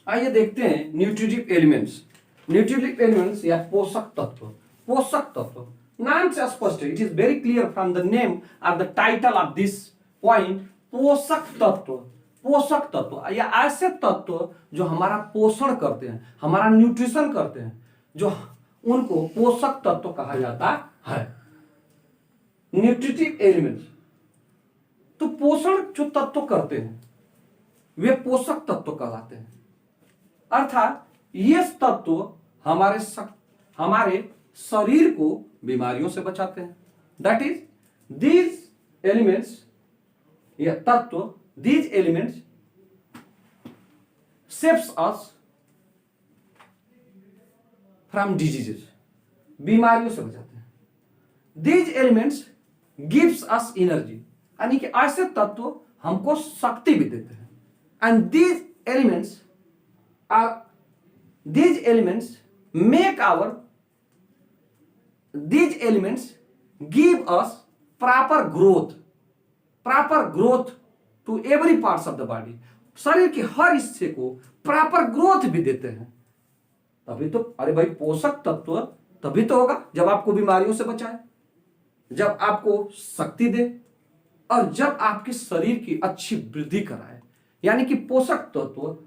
आइए देखते हैं न्यूट्रिटिव एलिमेंट्स। न्यूट्रिटिव एलिमेंट्स या पोषक तत्व। पोषक तत्व नाम से स्पष्ट है, it is very clear from the name और the title of this point. पोषक तत्व, पोषक तत्व या ऐसे तत्व जो हमारा पोषण करते हैं, हमारा न्यूट्रिशन करते हैं, जो उनको पोषक तत्व कहा जाता है। न्यूट्रिटिव एलिमेंट्स, तो पोषण जो तत्व करते हैं वे पोषक तत्व कहलाते हैं। अर्थात ये तत्व हमारे शरीर को बीमारियों से बचाते हैं। दैट इज दीज एलिमेंट्स या तत्व, these elements saves us from diseases, बीमारियों से बचाते हैं। These elements gives us energy, यानी कि ऐसे तत्व हमको शक्ति भी देते हैं। And these elements make our, these elements give us proper growth to every parts of the body। शरीर के हर हिस्से को प्रॉपर ग्रोथ भी देते हैं। तभी तो, अरे भाई पोषक तत्व तभी तो होगा जब आपको बीमारियों से बचाए, जब आपको शक्ति दे और जब आपके शरीर की अच्छी वृद्धि कराए। यानी कि पोषक तत्व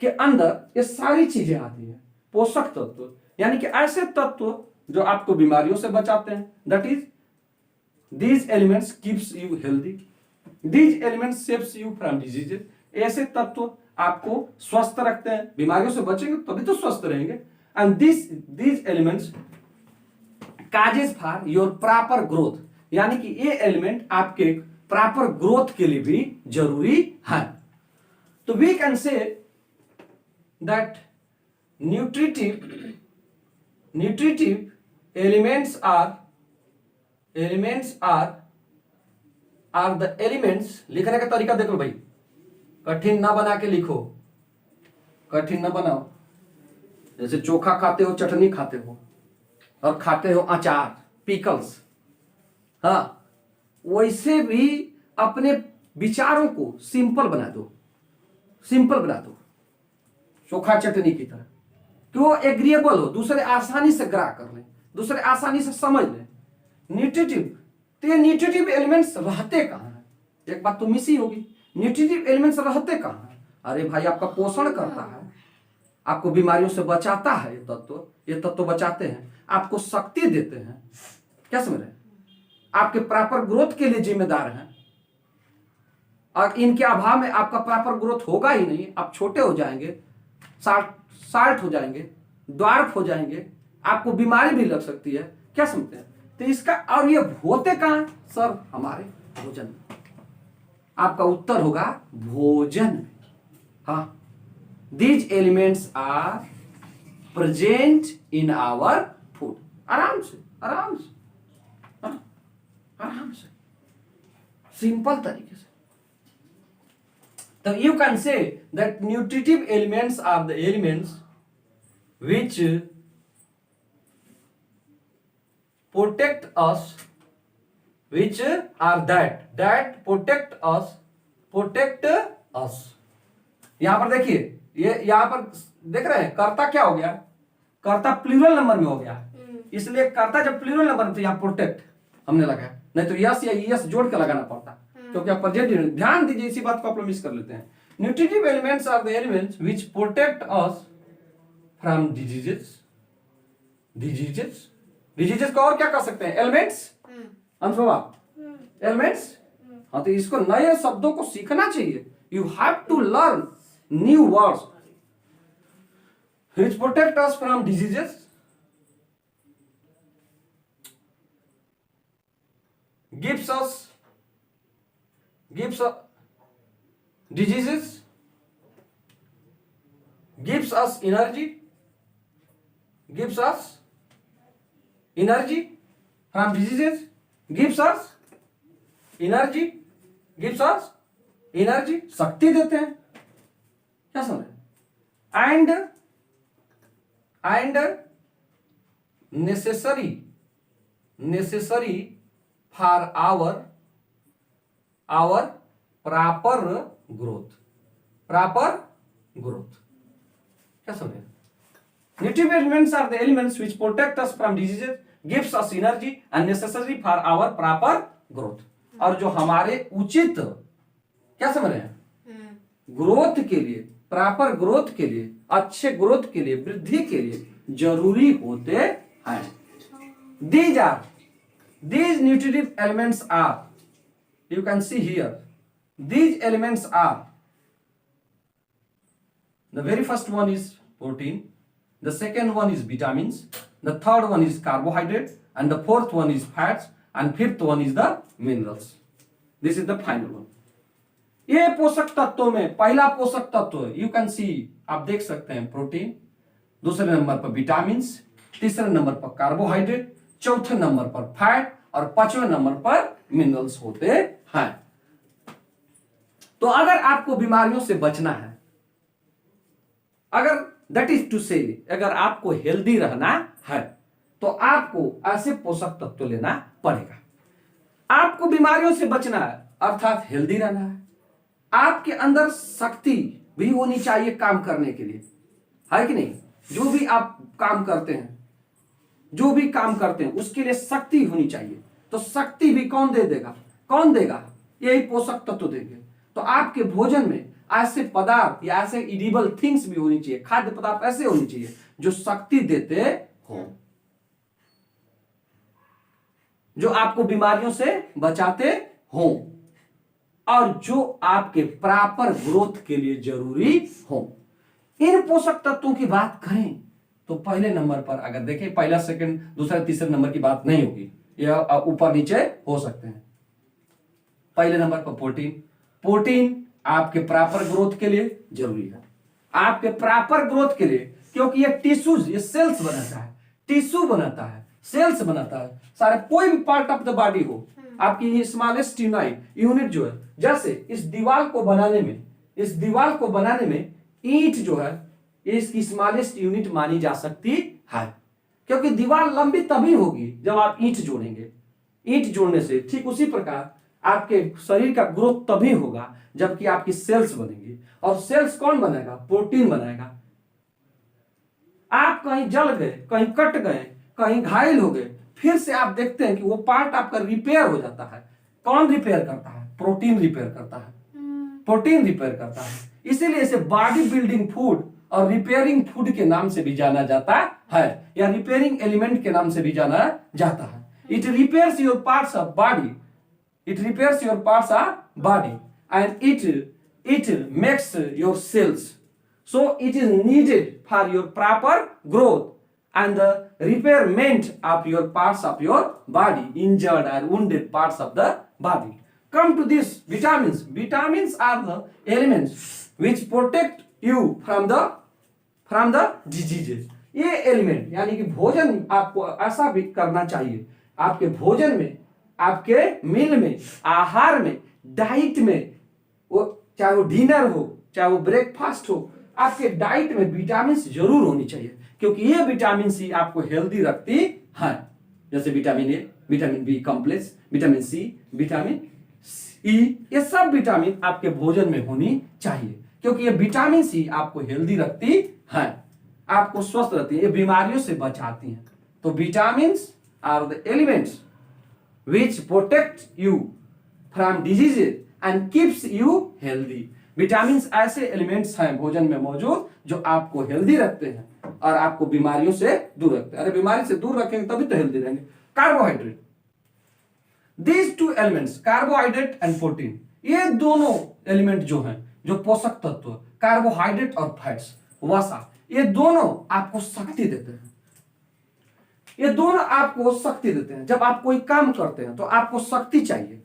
के अंदर ये सारी चीजें आती हैं। पोषक तत्व यानी कि ऐसे तत्व जो आपको बीमारियों से बचाते हैं। That is these elements keeps you healthy, these elements saves you from diseases. ऐसे तत्व आपको स्वस्थ रखते हैं, बीमारियों से बचेंगे तभी तो स्वस्थ रहेंगे। And these elements causes for your proper growth, यानी कि ये एलिमेंट आपके प्रॉपर ग्रोथ के लिए भी जरूरी है। तो we can say that nutritive elements are the elements। लिखने का तरीका देख लो भाई, कठिन ना बना के लिखो, कठिन ना बनाओ। जैसे चोखा खाते हो, चटनी खाते हो और खाते हो अचार, पिकल्स, हाँ, वैसे भी अपने विचारों को सिंपल बना दो, सिंपल बना दो चोखा चटनी की तरह, कि वो एग्रीएबल हो, दूसरे आसानी से ग्रह कर लें, दूसरे आसानी से समझ लें। न्यूट्रिटिव, तो ये न्यूट्रिटिव एलिमेंट्स रहते कहाँ हैं? एक बात तो मिस ही होगी, न्यूट्रिटिव एलिमेंट्स रहते कहाँ हैं? अरे भाई आपका पोषण करता है, आपको बीमारियों से बचाता है। ये तत्व बचाते हैं, आपको शक्ति देते हैं। क्या समझ रहे हैं? आपके प्रॉपर ग्रोथ के लिए जिम्मेदार हैं। और इनके अभाव में आपका प्रॉपर ग्रोथ होगा ही नहीं, आप छोटे हो जाएंगे, शार्ट हो जाएंगे, ड्वार्फ हो जाएंगे, आपको बीमारी भी लग सकती है। क्या समझते हैं? तो इसका, और ये होते कहां हैं? सर हमारे भोजन में। आपका उत्तर होगा भोजन में। हाँ, these elements are present in our food. आराम से, आराम से, हाँ, आराम से, सिंपल तरीके से। So you can say that nutritive elements are the elements which protect us, which are that protect us। यहां पर देखिए, ये यहां पर देख रहे हैं, कर्ता क्या हो गया? कर्ता प्लूरल नंबर में हो गया, इसलिए कर्ता जब प्लूरल नंबर में तो यहां प्रोटेक्ट हमने लगाया, नहीं तो यस या यस जोड़ के लगाना पड़ता, क्योंकि आप प्रेजेंट। ध्यान दीजिए, इसी बात को आप लोग मिस कर लेते हैं। Nutritive elements are the elements which protect us from diseases. Diseases को और क्या कर सकते हैं? एलिमेंट्स, अनुप्रमा, एलिमेंट्स। हाँ, तो इसको नए शब्दों को सीखना चाहिए। You have to learn new words which protect us from diseases, gives us diseases, gives us energy from diseases, gives us energy, शक्ति देते हैं। क्या समझे? and necessary for our proper growth, proper growth. क्या समझे? Nutritive elements are the elements which protect us from diseases, gives us energy and necessary for our proper growth. और जो हमारे उचित, क्या समझ रहे हैं, ग्रोथ के लिए, प्रॉपर ग्रोथ के लिए, अच्छे ग्रोथ के लिए, वृद्धि के लिए जरूरी होते हैं। These nutritive elements are, you can see here, these elements are, the very first one is protein, the second one is vitamins, the third one is carbohydrate, and the fourth one is fats, and fifth one is the minerals. This is the final one. ये पोषक तत्वों में पहला पोषक तत्व you can see, आप देख सकते हैं प्रोटीन, दूसरे नंबर पर विटामिन्स, तीसरे नंबर पर कार्बोहाइड्रेट, चौथे नंबर पर फैट और पांचवें नंबर पर मिनरल्स होते हैं। तो अगर आपको बीमारियों से बचना है, अगर दैट इज टू से, अगर आपको हेल्दी रहना है तो आपको ऐसे पोषक तत्व लेना पड़ेगा। आपको बीमारियों से बचना है अर्थात हेल्दी रहना है, आपके अंदर शक्ति भी होनी चाहिए काम करने के लिए, है कि नहीं? जो भी आप काम करते हैं, जो भी काम करते हैं उसके लिए शक्ति होनी चाहिए। तो शक्ति भी कौन दे देगा? कौन देगा? यही पोषक तत्व देंगे। तो आपके भोजन में ऐसे पदार्थ या ऐसे इडिबल थिंग्स भी होनी चाहिए, खाद्य पदार्थ ऐसे होनी चाहिए जो शक्ति देते हो, जो आपको बीमारियों से बचाते हो और जो आपके प्रॉपर ग्रोथ के लिए जरूरी हो। इन पोषक तत्वों की बात करें तो पहले नंबर पर अगर देखें, पहला सेकंड दूसरा तीसरे नंबर की बात नहीं होगी, यह ऊपर नीचे हो सकते हैं। पहले नंबर पर प्रोटीन। प्रोटीन आपके प्रॉपर ग्रोथ के लिए जरूरी है, आपके प्रॉपर ग्रोथ के लिए, क्योंकि ये टिश्यूज, ये सेल्स बनाता है, टिश्यू बनाता है, सेल्स बनाता है, सारे कोई भी पार्ट ऑफ द बॉडी हो, आपकी स्मॉलेस्ट यूनिट जो है, जैसे इस दीवार को बनाने में, इस दीवार को बनाने में ईंट जो है इसकी स्मॉलेस्ट यूनिट मानी जा सकती है, क्योंकि दीवार लंबी तभी होगी जब आप ईंट जोड़ेंगे। ईंट जोड़ने से ठीक उसी प्रकार आपके शरीर का ग्रोथ तभी होगा जबकि आपकी सेल्स बनेंगी, और सेल्स कौन बनाएगा? प्रोटीन बनाएगा। आप कहीं जल गए, कहीं कट गए, कहीं घायल हो गए, फिर से आप देखते हैं कि वो पार्ट आपका रिपेयर हो जाता है। कौन रिपेयर करता है? प्रोटीन रिपेयर करता है, प्रोटीन रिपेयर करता है। इसीलिए इसे बॉडी बिल्डिंग फूड और रिपेयरिंग फूड के नाम से भी जाना जाता है, या रिपेयरिंग एलिमेंट के नाम से भी जाना जाता है। It repairs your parts of body, it repairs your parts of body and it makes your cells, so it is needed for your proper growth and the repairment of your parts of your body, injured or wounded parts of the body. Come to this vitamins. Vitamins are the elements which protect you from the diseases. ये element यानी कि भोजन आपको ऐसा भी करना चाहिए, आपके भोजन में, आपके मील में, आहार में, डाइट में, वो चाहे वो डिनर हो चाहे वो ब्रेकफास्ट हो, आपके डाइट में विटामिन जरूर होनी चाहिए, क्योंकि ये विटामिन सी आपको हेल्दी रखती है। जैसे vitamin A, vitamin B complex, vitamin C, vitamin E, ये सब विटामिन आपके भोजन में होनी चाहिए, क्योंकि ये विटामिन सी आपको हेल्दी रखती है, आपको स्वस्थ रखती है, ये बीमारियों से बचाती हैं। तो vitamin are the elements which protect you from diseases and keeps you healthy. Vitamin ऐसे एलिमेंट्स हैं भोजन में मौजूद जो आपको हेल्दी रखते हैं और आपको बीमारियों से दूर रखते हैं। अरे बीमारी से दूर रखेंगे तभी तो हेल्दी रहेंगे। Carbohydrate, these two elements, carbohydrate and protein, ये दोनों एलिमेंट जो हैं, जो पोषक तत्व, कार्बोहाइड्रेट और फैट्स, वसा, ये दोनों आपको शक्ति देते हैं। ये दोनों आपको शक्ति देते हैं। जब आप कोई काम करते हैं तो आपको शक्ति चाहिए।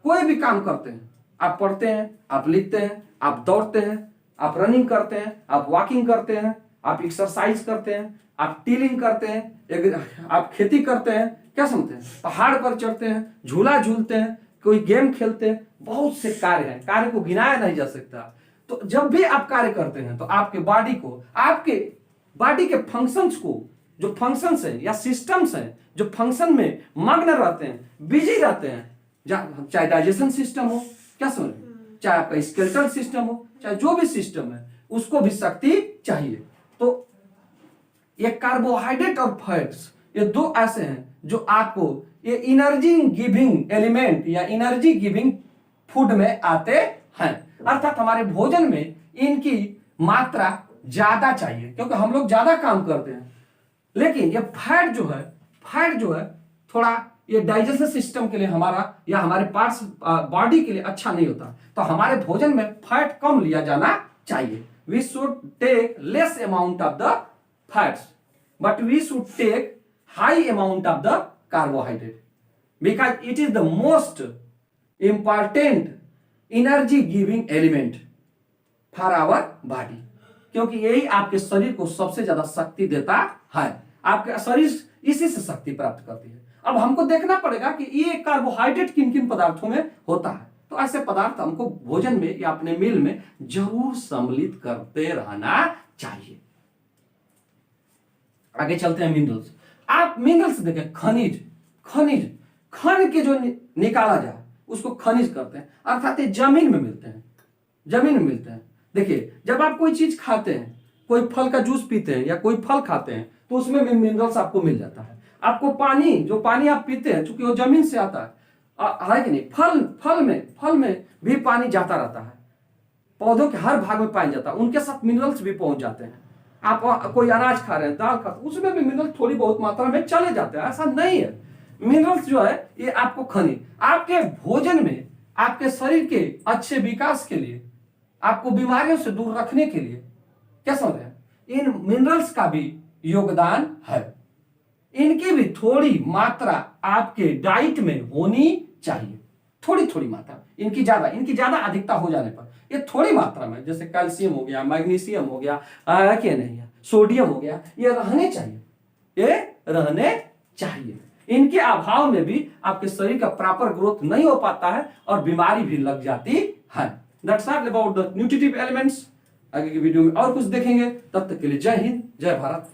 कोई भी काम करते हैं, आप पढ़ते हैं, आप लिखते हैं, आप दौड़ते हैं, आप रनिंग करते हैं, आप वॉकिंग करते हैं, आप एक्सरसाइज करते हैं, आप टीलिंग करते हैं, आप खेती करते हैं, क्या समझते हैं, पहाड़ पर चढ़ते हैं, झूला झूलते हैं, कोई गेम खेलते हैं, बहुत से कार्य हैं, कार्य को गिनाया नहीं जा सकता। तो जब भी आप कार्य करते हैं तो आपके बॉडी को, आपके बॉडी के फंक्शंस को, जो फंक्शंस हैं या सिस्टम्स हैं जो फंक्शन में मग्न रहते हैं, बिजी रहते हैं, चाहे डाइजेशन सिस्टम हो, क्या समझ, चाहे आपका स्केलेटल सिस्टम हो, चाहे जो भी सिस्टम है, उसको भी शक्ति चाहिए। तो ये कार्बोहाइड्रेट और फैट्स, ये दो ऐसे हैं जो आपको ये एनर्जी गिविंग एलिमेंट या एनर्जी गिविंग फूड में आते हैं। अर्थात हमारे भोजन में इनकी मात्रा ज्यादा चाहिए, क्योंकि हम लोग ज्यादा काम करते हैं। लेकिन ये फैट जो है थोड़ा ये डाइजेशन सिस्टम के लिए हमारा या हमारे पार्ट्स बॉडी के लिए अच्छा नहीं होता। तो हमारे भोजन में फैट कम लिया जाना चाहिए। We should take less amount of the fats, but we should take high amount of the carbohydrate, because it is the most important energy giving element for our body, क्योंकि यही आपके शरीर को सबसे ज्यादा शक्ति देता है। आपका शरीर इसी से शक्ति प्राप्त करती है। अब हमको देखना पड़ेगा कि ये कार्बोहाइड्रेट किन किन पदार्थों में होता है। तो ऐसे पदार्थ हमको भोजन में या अपने मील में जरूर सम्मिलित करते रहना चाहिए। आगे चलते हैं मिनरल्स। आप मिनरल्स देखें, खनिज के जो निकाला जाए उसको खनिज करते हैं, अर्थात ये जमीन में मिलते हैं। देखिए, जब आप कोई चीज खाते हैं, कोई फल का जूस पीते हैं या कोई फल खाते हैं, तो उसमें भी मिनरल्स आपको मिल जाता है। आपको पानी आप पीते हैं, चूंकि वो जमीन से आता है कि नहीं, फल में भी पानी जाता रहता है, पौधों के हर भाग में पाया जाता है, उनके साथ मिनरल्स भी पहुंच जाते हैं। आप कोई अनाज खा रहे हैं, दाल खा रहे हैं, उसमें भी मिनरल थोड़ी बहुत मात्रा में चले जाते हैं, ऐसा नहीं है। मिनरल्स जो है ये आपको खनिज, आपके भोजन में आपके शरीर के अच्छे विकास के लिए, आपको बीमारियों से दूर रखने के लिए, क्या समझ रहे हैं, इन मिनरल्स का भी योगदान है। इनकी भी थोड़ी मात्रा आपके डाइट में होनी चाहिए, थोड़ी मात्रा। इनकी ज्यादा अधिकता हो जाने पर ये थोड़ी मात्रा में, जैसे कैल्शियम हो गया, मैग्नीशियम हो गया, क्या नहीं है, सोडियम हो गया, ये रहने चाहिए। इनके अभाव में भी आपके शरीर का प्रॉपर ग्रोथ नहीं हो पाता है और बीमारी भी लग जाती है। That's all about the nutritive elements. आगे की वीडियो में और कुछ देखेंगे, तब तक के लिए जय हिंद, जय भारत।